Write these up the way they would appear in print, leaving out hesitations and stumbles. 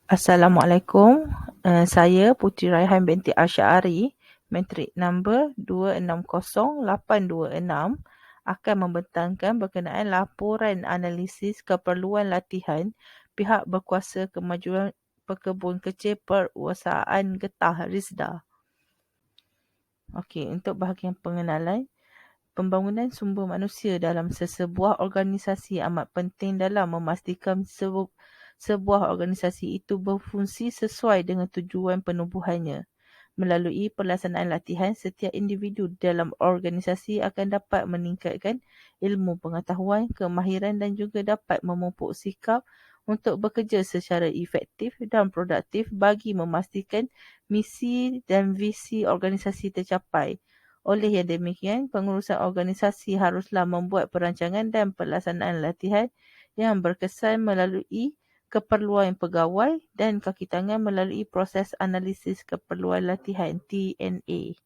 Assalamualaikum. Saya Puteri Raihan binti Asy'ari, matrik nombor 260826 akan membentangkan berkenaan laporan analisis keperluan latihan pihak berkuasa kemajuan pekebun kecil perusahaan getah RISDA. Okey, untuk bahagian pengenalan, pembangunan sumber manusia dalam sesebuah organisasi amat penting dalam memastikan sebuah organisasi itu berfungsi sesuai dengan tujuan penubuhannya. Melalui pelaksanaan latihan, setiap individu dalam organisasi akan dapat meningkatkan ilmu pengetahuan, kemahiran dan juga dapat memupuk sikap untuk bekerja secara efektif dan produktif bagi memastikan misi dan visi organisasi tercapai. Oleh yang demikian, pengurusan organisasi haruslah membuat perancangan dan pelaksanaan latihan yang berkesan melalui keperluan pegawai dan kaki tangan melalui proses analisis keperluan latihan TNA.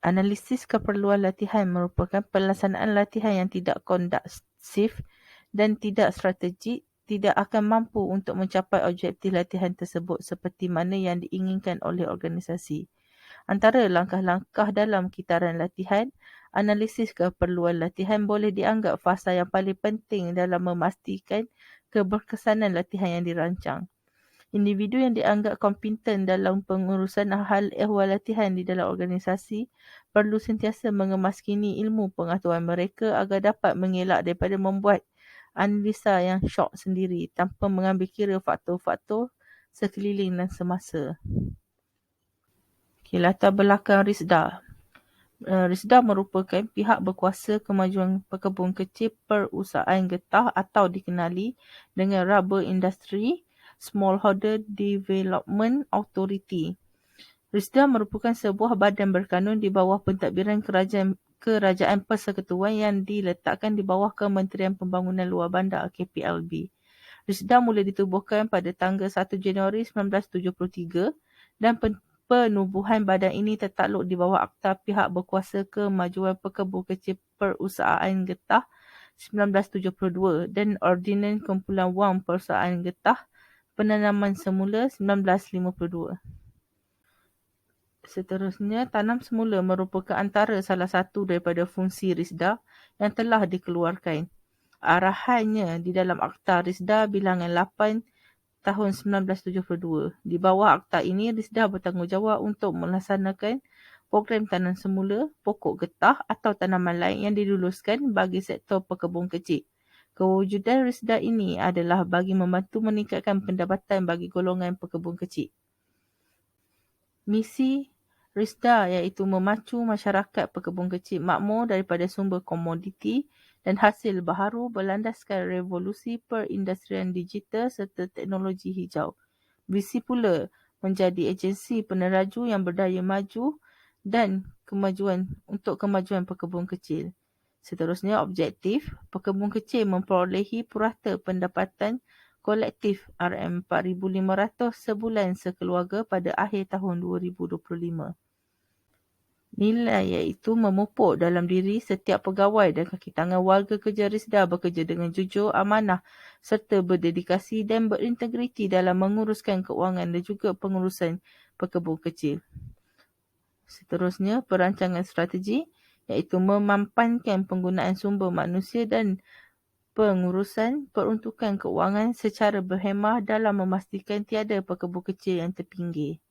Analisis keperluan latihan merupakan pelaksanaan latihan yang tidak kondusif dan tidak strategik, tidak akan mampu untuk mencapai objektif latihan tersebut seperti mana yang diinginkan oleh organisasi. Antara langkah-langkah dalam kitaran latihan, analisis keperluan latihan boleh dianggap fasa yang paling penting dalam memastikan keberkesanan latihan yang dirancang. Individu yang dianggap kompeten dalam pengurusan hal ehwal latihan di dalam organisasi perlu sentiasa mengemaskini ilmu pengetahuan mereka agar dapat mengelak daripada membuat analisa yang syok sendiri tanpa mengambil kira faktor-faktor sekeliling dan semasa. Latar belakang RISDA. RISDA merupakan pihak berkuasa kemajuan pekebun kecil perusahaan getah atau dikenali dengan Rubber Industry Smallholder Development Authority. RISDA merupakan sebuah badan berkanun di bawah pentadbiran Kerajaan Persekutuan yang diletakkan di bawah Kementerian Pembangunan Luar Bandar KPLB. RISDA mula ditubuhkan pada tanggal 1 Januari 1973 dan penubuhan badan ini tertakluk di bawah Akta Pihak Berkuasa Kemajuan Pekebun Kecil Perusahaan Getah 1972 dan Ordinan Kumpulan Wang Perusahaan Getah Penanaman Semula 1952. Seterusnya, tanam semula merupakan antara salah satu daripada fungsi RISDA yang telah dikeluarkan. Arahannya di dalam Akta RISDA bilangan 8 tahun 1972. Di bawah akta ini, RISDA bertanggungjawab untuk melaksanakan program tanam semula, pokok getah atau tanaman lain yang diluluskan bagi sektor pekebun kecil. Kewujudan RISDA ini adalah bagi membantu meningkatkan pendapatan bagi golongan pekebun kecil. Misi RISDA iaitu memacu masyarakat pekebun kecil makmur daripada sumber komoditi dan hasil baharu berlandaskan revolusi perindustrian digital serta teknologi hijau. Visi pula menjadi agensi peneraju yang berdaya maju dan untuk kemajuan pekebun kecil. Seterusnya, objektif pekebun kecil memperolehi purata pendapatan kolektif RM4,500 sebulan sekeluarga pada akhir tahun 2025. Nilai iaitu memupuk dalam diri setiap pegawai dan kaki tangan warga kerja RISDA bekerja dengan jujur, amanah serta berdedikasi dan berintegriti dalam menguruskan keuangan dan juga pengurusan pekebun kecil. Seterusnya, perancangan strategi iaitu memampankan penggunaan sumber manusia dan pengurusan peruntukan keuangan secara berhemah dalam memastikan tiada pekebun kecil yang terpinggir.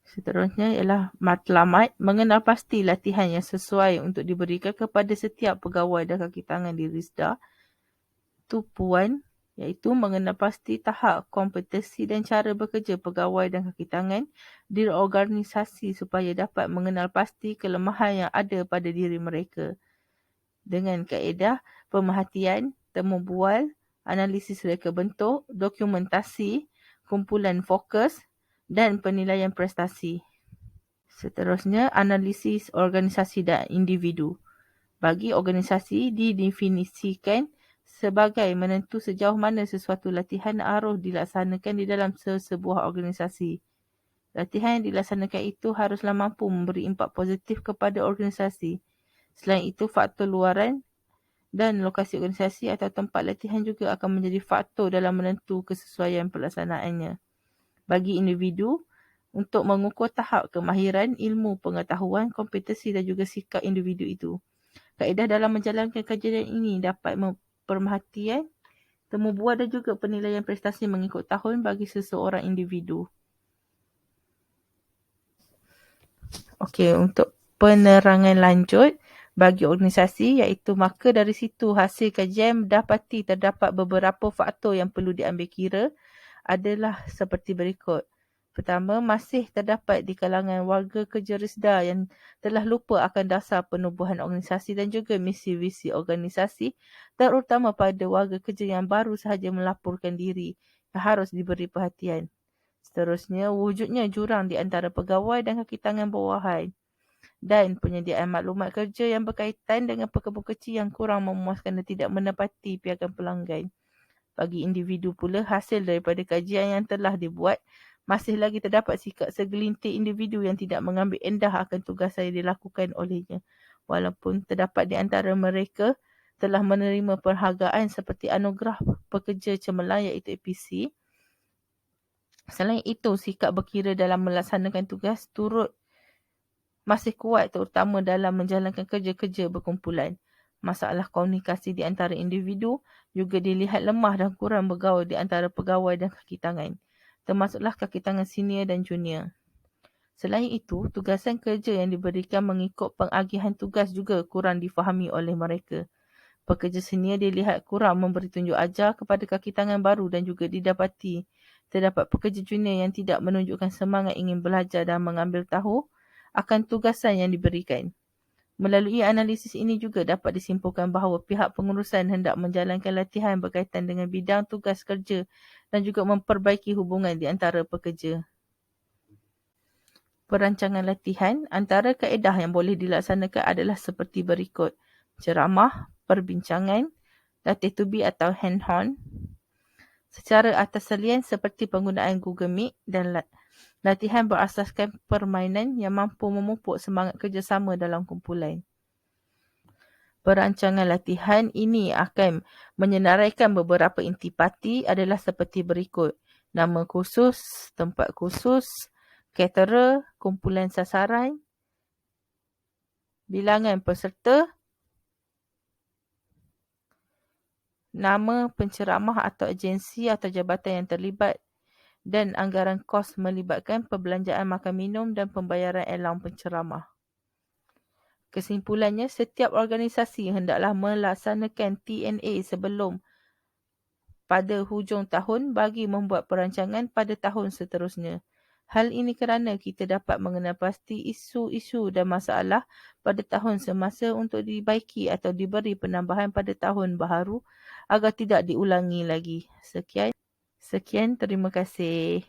Seterusnya ialah matlamat mengenal pasti latihan yang sesuai untuk diberikan kepada setiap pegawai dan kaki tangan di RISDA. Tupuan iaitu mengenal pasti tahap kompetensi dan cara bekerja pegawai dan kaki tangan di organisasi supaya dapat mengenal pasti kelemahan yang ada pada diri mereka. Dengan kaedah pemerhatian, temu bual, analisis reka bentuk, dokumentasi, kumpulan fokus dan penilaian prestasi. Seterusnya, analisis organisasi dan individu. Bagi organisasi didefinisikan sebagai menentu sejauh mana sesuatu latihan harus dilaksanakan di dalam sebuah organisasi. Latihan yang dilaksanakan itu haruslah mampu memberi impak positif kepada organisasi. Selain itu, faktor luaran Dan lokasi organisasi atau tempat latihan juga akan menjadi faktor dalam menentu kesesuaian pelaksanaannya. Bagi individu, untuk mengukur tahap kemahiran, ilmu, pengetahuan, kompetensi dan juga sikap individu itu. Kaedah dalam menjalankan kajian ini dapat pemerhatian, temu buah dan juga penilaian prestasi mengikut tahun bagi seseorang individu. Okey, untuk penerangan lanjut bagi organisasi iaitu maka dari situ hasil kajian mendapati terdapat beberapa faktor yang perlu diambil kira adalah seperti berikut. Pertama, masih terdapat di kalangan warga kerja RISDA yang telah lupa akan dasar penubuhan organisasi dan juga misi-visi organisasi, terutama pada warga kerja yang baru sahaja melaporkan diri yang harus diberi perhatian. Seterusnya, wujudnya jurang di antara pegawai dan kaki tangan bawahan dan penyediaan maklumat kerja yang berkaitan dengan pekebun kecil yang kurang memuaskan dan tidak menepati piagam pelanggan. Bagi individu pula, hasil daripada kajian yang telah dibuat, masih lagi terdapat sikap segelintir individu yang tidak mengambil endah akan tugas yang dilakukan olehnya. Walaupun terdapat di antara mereka telah menerima penghargaan seperti Anugerah Pekerja Cemerlang iaitu APC. Selain itu, sikap berkira dalam melaksanakan tugas turut masih kuat terutama dalam menjalankan kerja-kerja berkumpulan. Masalah komunikasi di antara individu juga dilihat lemah dan kurang bergaul di antara pegawai dan kaki tangan, termasuklah kaki tangan senior dan junior. Selain itu, tugasan kerja yang diberikan mengikut pengagihan tugas juga kurang difahami oleh mereka. Pekerja senior dilihat kurang memberi tunjuk ajar kepada kaki tangan baru dan juga didapati terdapat pekerja junior yang tidak menunjukkan semangat ingin belajar dan mengambil tahu akan tugasan yang diberikan. Melalui analisis ini juga dapat disimpulkan bahawa pihak pengurusan hendak menjalankan latihan berkaitan dengan bidang tugas kerja dan juga memperbaiki hubungan di antara pekerja. Perancangan latihan, antara kaedah yang boleh dilaksanakan adalah seperti berikut. Ceramah, perbincangan, latih tubi atau hand-on, secara atas salian seperti penggunaan Google Meet dan latihan berasaskan permainan yang mampu memupuk semangat kerjasama dalam kumpulan. Perancangan latihan ini akan menyenaraikan beberapa intipati adalah seperti berikut. Nama kursus, tempat kursus, caterer, kumpulan sasaran, bilangan peserta, nama penceramah atau agensi atau jabatan yang terlibat dan anggaran kos melibatkan perbelanjaan makan minum dan pembayaran allowance penceramah. Kesimpulannya, setiap organisasi hendaklah melaksanakan TNA sebelum pada hujung tahun bagi membuat perancangan pada tahun seterusnya. Hal ini kerana kita dapat mengenal pasti isu-isu dan masalah pada tahun semasa untuk dibaiki atau diberi penambahan pada tahun baharu agar tidak diulangi lagi. Sekian, terima kasih.